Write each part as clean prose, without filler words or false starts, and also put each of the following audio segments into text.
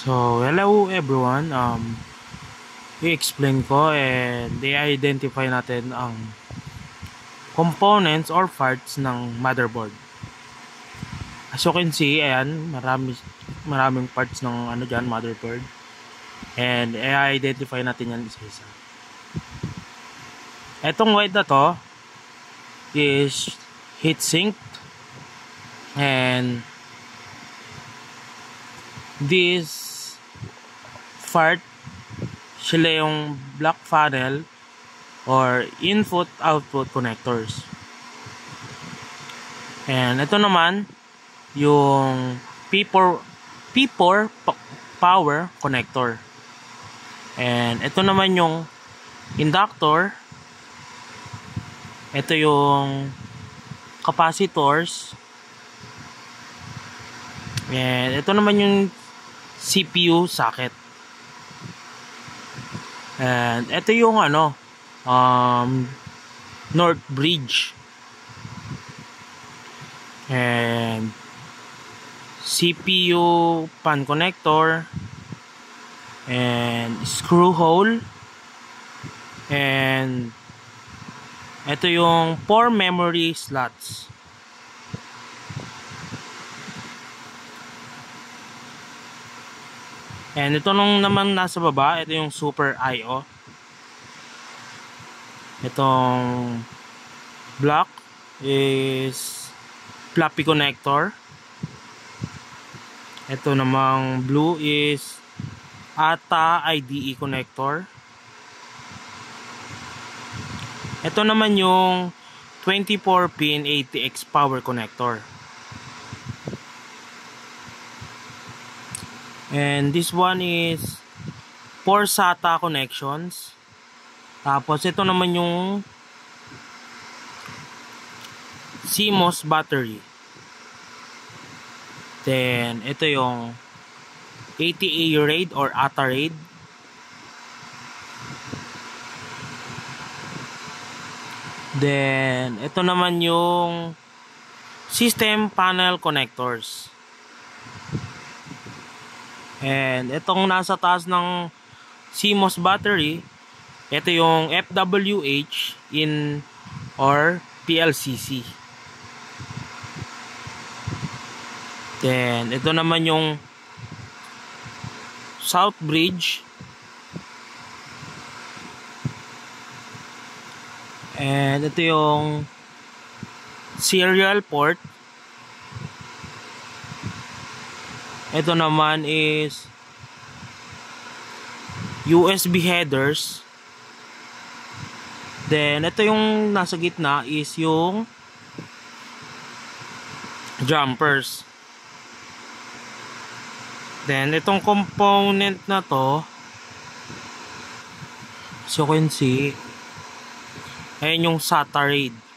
So, hello everyone. I-explain ko and i-identify natin ang components or parts ng motherboard. As you can see, ayan, maraming parts ng motherboard. And i-identify natin yan isa-isa. Etong white na to is heatsink, and this part sila yung black panel or input-output connectors. And ito naman yung P4 power connector. And ito naman yung inductor. Ito yung capacitors. And ito naman yung CPU socket. And ito yung North Bridge. And CPU pan connector. And screw hole. And ito yung 4 memory slots. And ito nung naman nasa baba, ito yung Super I/O. Itong black is floppy connector. Ito namang blue is ATA IDE connector. Ito naman yung 24-pin ATX power connector. And this one is 4 SATA connections. Tapos ito naman yung CMOS battery. Then ito yung ATA RAID or ATA RAID. Then ito naman yung system panel connectors. And itong nasa taas ng CMOS battery, ito yung FWH in or PLCC. Then ito naman yung South Bridge. And ito yung serial port. Ito naman is USB headers. Then ito yung nasa gitna is yung jumpers. Then itong component na to, so you can see, ayan yung SATA RAID.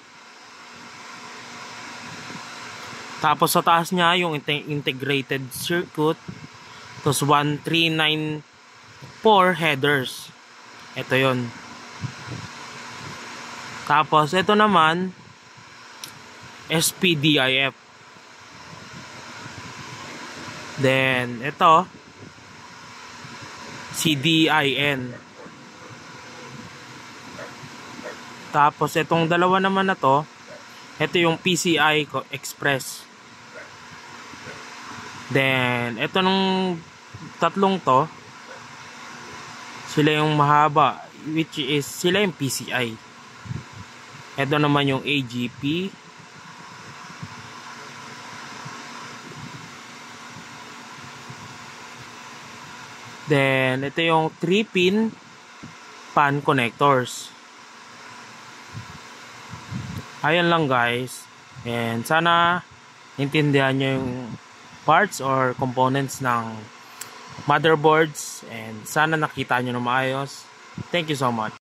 Tapos sa taas niya yung integrated circuit. Tapos 1394 headers. Ito yon. Tapos ito naman SPDIF. Then ito CDIN. Tapos itong dalawa naman na to, ito yung PCI Express. Then ito nung tatlong to, sila yung mahaba, which is sila yung PCI. Ito naman yung AGP. Then ito yung 3-pin pan connectors. Ayan lang guys. And sana intindihan nyo yung parts or components ng motherboards. And sana nakita nyo na maayos. Thank you so much.